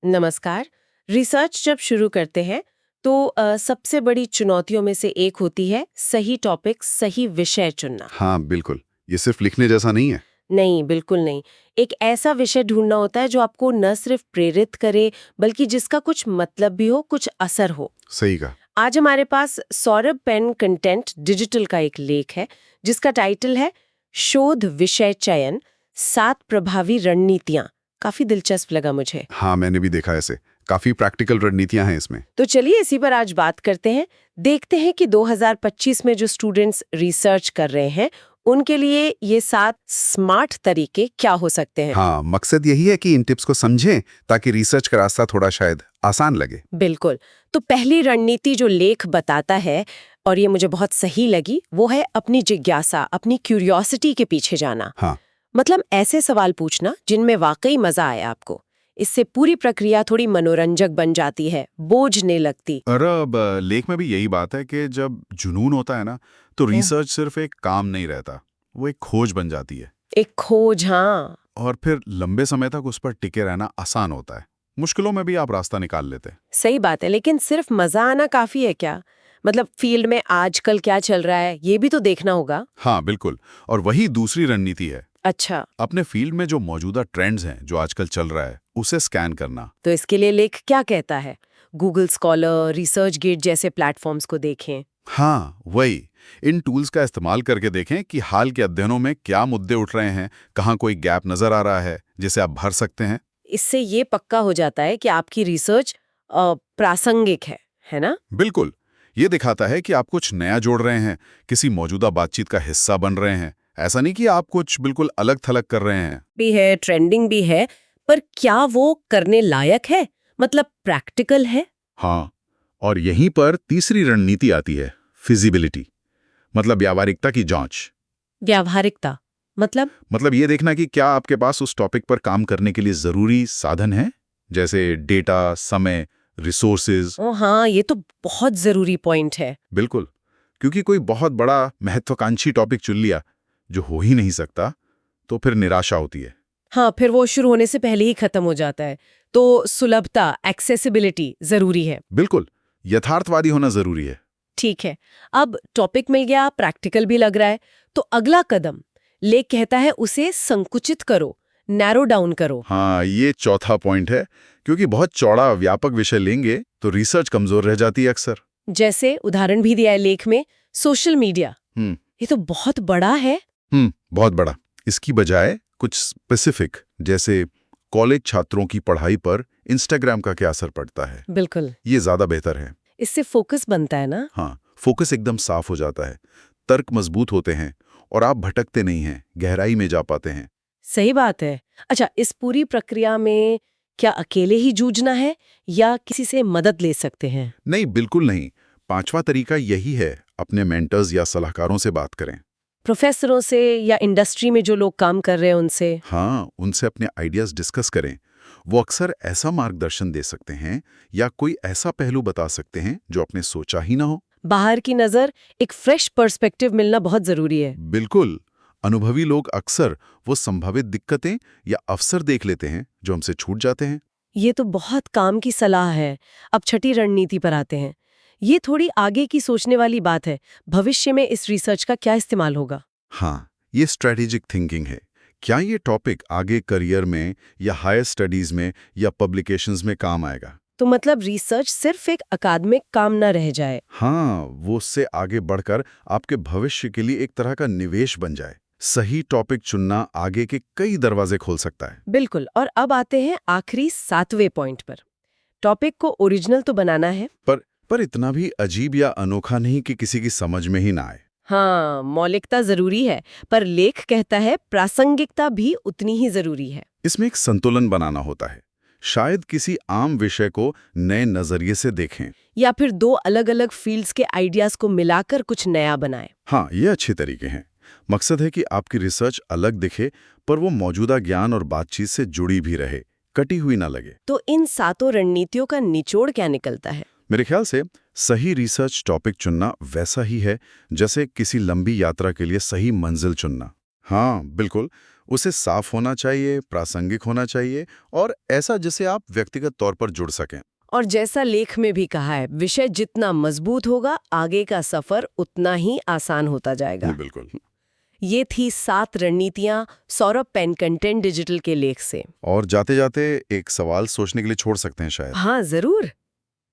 नमस्कार। रिसर्च जब शुरू करते हैं तो सबसे बड़ी चुनौतियों में से एक होती है सही टॉपिक, सही विषय चुनना। हाँ, बिल्कुल। ये सिर्फ लिखने जैसा नहीं है। नहीं, बिल्कुल नहीं। एक ऐसा विषय ढूंढना होता है जो आपको न सिर्फ प्रेरित करे, बल्कि जिसका कुछ मतलब भी हो, कुछ असर हो। सही कहा। आज हमारे पास सौरभ पेन कंटेंट डिजिटल का एक लेख है, जिसका टाइटल है शोध विषय चयन, 7 प्रभावी रणनीतियां। काफी दिलचस्प लगा मुझे। हाँ, मैंने भी देखा ऐसे। काफी प्रैक्टिकल रणनीतियां हैं इसमें। तो चलिए इसी पर आज बात करते हैं। देखते हैं कि 2025 में जो स्टूडेंट्स रिसर्च कर रहे हैं उनके लिए ये 7 स्मार्ट तरीके क्या हो सकते हैं। हाँ, मकसद यही है कि इन टिप्स को समझें ताकि रिसर्च का रास्ता थोड़ा शायद आसान लगे। बिल्कुल। तो पहली रणनीति जो लेख बताता है, और ये मुझे बहुत सही लगी, वो है अपनी जिज्ञासा, अपनी क्यूरियोसिटी के पीछे जाना। हाँ, मतलब ऐसे सवाल पूछना जिनमें वाकई मजा आए आपको। इससे पूरी प्रक्रिया थोड़ी मनोरंजक बन जाती है, बोझ नहीं लगती। और अब लेख में भी यही बात है कि जब जुनून होता है ना, तो रिसर्च सिर्फ एक काम नहीं रहता, वो एक खोज बन जाती है। एक खोज, हाँ। और फिर लंबे समय तक उस पर टिके रहना आसान होता है। मुश्किलों में भी आप रास्ता निकाल लेते हैं। सही बात है, लेकिन सिर्फ मजा आना काफी है क्या? मतलब फील्ड में आजकल क्या चल रहा है ये भी तो देखना होगा। हाँ, बिल्कुल। और वही दूसरी रणनीति है। अच्छा, अपने फील्ड में जो मौजूदा ट्रेंड्स हैं, जो आजकल चल रहा है, उसे स्कैन करना। तो इसके लिए लेख क्या कहता है? गूगल स्कॉलर, रिसर्च गेट जैसे प्लेटफॉर्म्स को देखें। हाँ, वही। इन टूल्स का इस्तेमाल करके देखें कि हाल के अध्ययनों में क्या मुद्दे उठ रहे हैं, कहाँ कोई गैप नजर आ रहा है जिसे आप भर सकते हैं। इससे ये पक्का हो जाता है कि आपकी रिसर्च प्रासंगिक है ना? बिल्कुल। ये दिखाता है कि आप कुछ नया जोड़ रहे हैं, किसी मौजूदा बातचीत का हिस्सा बन रहे हैं। ऐसा नहीं कि आप कुछ बिल्कुल अलग थलग कर रहे हैं। भी है, ट्रेंडिंग भी है, पर क्या वो करने लायक है? मतलब प्रैक्टिकल है? हाँ, और यहीं पर तीसरी रणनीति आती है, फिजिबिलिटी, मतलब व्यावहारिकता की जांच। व्यावहारिकता मतलब ये देखना कि क्या आपके पास उस टॉपिक पर काम करने के लिए जरूरी साधन है, जैसे डेटा, समय, रिसोर्सेज। ओ हाँ, ये तो बहुत जरूरी पॉइंट है। बिल्कुल। क्योंकि कोई बहुत बड़ा महत्वाकांक्षी टॉपिक चुन लिया जो हो ही नहीं सकता, तो फिर निराशा होती है। हाँ, फिर वो शुरू होने से पहले ही खत्म हो जाता है। तो सुलभता, एक्सेसिबिलिटी जरूरी है। बिल्कुल, यथार्थवादी होना जरूरी है। ठीक है। अब टॉपिक मिल गया, प्रैक्टिकल भी लग रहा है, तो अगला कदम, लेख कहता है उसे संकुचित करो, नैरो डाउन करो। हाँ, ये चौथा पॉइंट है। क्योंकि बहुत चौड़ा व्यापक विषय लेंगे तो रिसर्च कमजोर रह जाती है अक्सर। जैसे उदाहरण भी दिया है लेख में, सोशल मीडिया। हम्म ये तो बहुत बड़ा है। बहुत बड़ा। इसकी बजाय कुछ स्पेसिफिक, जैसे कॉलेज छात्रों की पढ़ाई पर इंस्टाग्राम का क्या असर पड़ता है, बिल्कुल। ये ज्यादा बेहतर है। इससे फोकस बनता है ना? हाँ, फोकस एकदम साफ हो जाता है, तर्क मजबूत होते हैं और आप भटकते नहीं हैं, गहराई में जा पाते हैं। सही बात है। अच्छा, इस पूरी प्रक्रिया में क्या अकेले ही जूझना है या किसी से मदद ले सकते हैं? नहीं, बिल्कुल नहीं। पांचवा तरीका यही है, अपने मेंटर्स या सलाहकारों से बात करें। प्रोफेसरों से या इंडस्ट्री में जो लोग काम कर रहे हैं उनसे? हाँ, उनसे अपने आइडियाज डिस्कस करें। वो अक्सर ऐसा मार्गदर्शन दे सकते हैं या कोई ऐसा पहलू बता सकते हैं जो आपने सोचा ही ना हो। बाहर की नज़र, एक फ्रेश पर्सपेक्टिव मिलना बहुत ज़रूरी है। बिल्कुल। अनुभवी लोग अक्सर वो संभावित दिक्कतें या अवसर देख लेते हैं जो हमसे छूट जाते हैं। ये तो बहुत काम की सलाह है। अब छठी रणनीति पर आते हैं। ये थोड़ी आगे की सोचने वाली बात है। भविष्य में इस रिसर्च का क्या इस्तेमाल होगा? हाँ, ये स्ट्रेटेजिक थिंकिंग है। क्या ये टॉपिक आगे करियर में या हायर स्टडीज में या पब्लिकेशंस में काम आएगा? तो मतलब रिसर्च सिर्फ एक अकादमिक काम न रह जाए। हाँ, वो उससे आगे बढ़कर आपके भविष्य के लिए एक तरह का निवेश बन जाए। सही टॉपिक चुनना आगे के कई दरवाजे खोल सकता है। बिल्कुल। और अब आते हैं आखिरी 7वें पॉइंट पर। टॉपिक को ओरिजिनल तो बनाना है। पर इतना भी अजीब या अनोखा नहीं कि किसी की समझ में ही ना आए। हाँ, मौलिकता जरूरी है, पर लेख कहता है प्रासंगिकता भी उतनी ही जरूरी है। इसमें एक संतुलन बनाना होता है। शायद किसी आम विषय को नए नजरिए से देखें, या फिर दो अलग-अलग फील्ड्स के आइडियाज को मिलाकर कुछ नया बनाएं। हाँ, ये अच्छे तरीके हैं। मकसद है कि आपकी रिसर्च अलग दिखे, पर वो मौजूदा ज्ञान और बातचीत से जुड़ी भी रहे, कटी हुई ना लगे। तो इन 7 रणनीतियों का निचोड़ क्या निकलता है? मेरे ख्याल से सही रिसर्च टॉपिक चुनना वैसा ही है जैसे किसी लंबी यात्रा के लिए सही मंजिल चुनना। हाँ, बिल्कुल। उसे साफ होना चाहिए, प्रासंगिक होना चाहिए और ऐसा जिसे आप व्यक्तिगत तौर पर जुड़ सकें। और जैसा लेख में भी कहा है, विषय जितना मजबूत होगा, आगे का सफर उतना ही आसान होता जाएगा। बिल्कुल। ये थी 7 रणनीतियां सौरभ पेन कंटेंट डिजिटल के लेख से। और जाते जाते एक सवाल सोचने के लिए छोड़ सकते हैं शायद। हाँ, जरूर।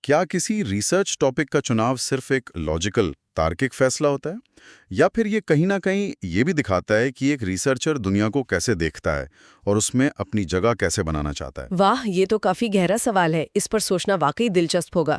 क्या किसी रिसर्च टॉपिक का चुनाव सिर्फ एक लॉजिकल तार्किक फैसला होता है, या फिर ये कहीं ना कहीं ये भी दिखाता है कि एक रिसर्चर दुनिया को कैसे देखता है और उसमें अपनी जगह कैसे बनाना चाहता है? वाह, ये तो काफी गहरा सवाल है। इस पर सोचना वाकई दिलचस्प होगा।